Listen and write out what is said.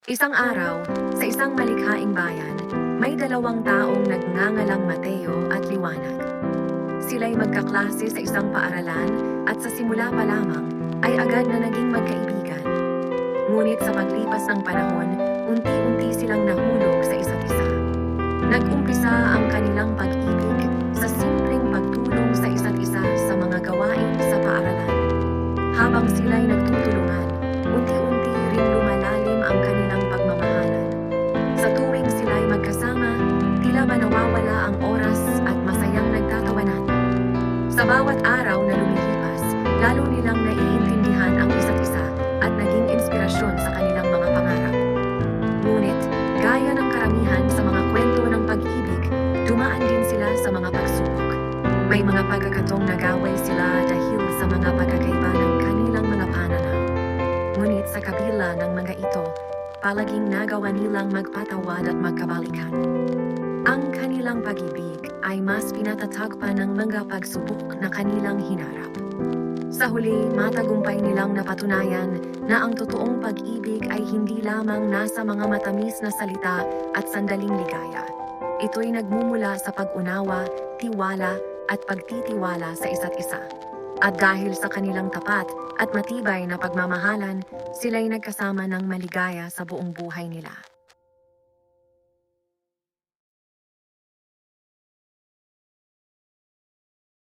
Isang araw, sa isang malikhaing bayan, may dalawang taong nagngangalang Mateo at Liwanag. Sila'y magkaklase sa isang paaralan at sa simula pa lamang ay agad na naging magkaibigan. Ngunit sa paglipas ng panahon, unti-unti silang nahulog sa isa't isa. Nag-umpisa ang kanilang pag-ibig sa simpleng pagtulong sa isa't isa sa mga gawain sa paaralan. Habang sila'y nagtutulungan, unti-unti ring lumalalim ang kanilang pagmamahalan. Sa tuwing sila'y magkasama, tila ba nawawala ang oras at masayang nagtatawanan. Sa bawat araw na lumilipas, lalo nilang naiintindihan ang isa't isa at naging inspirasyon sa kanilang mga pangarap. Ngunit, gaya ng karamihan sa mga kwento ng pag-ibig, dumaan din sila sa mga pagsubok. May mga pagkakataong nag-away sila dahil sa mga pagkakaiba ng kanilang mga pananaw. Ngunit sa kabila ng mga ito, palaging nagawa nilang magpatawad at magkabalikan. Ang kanilang pag-ibig ay mas pinatatag pa ng mga pagsubok na kanilang hinarap. Sa huli, matagumpay nilang napatunayan na ang totoong pag-ibig ay hindi lamang nasa mga matamis na salita at sandaling ligaya. Ito'y nagmumula sa pag-unawa, tiwala, at pagtitiwala sa isa't isa. At dahil sa kanilang tapat at matibay na pagmamahalan, sila'y nagkasama ng maligaya sa buong buhay nila.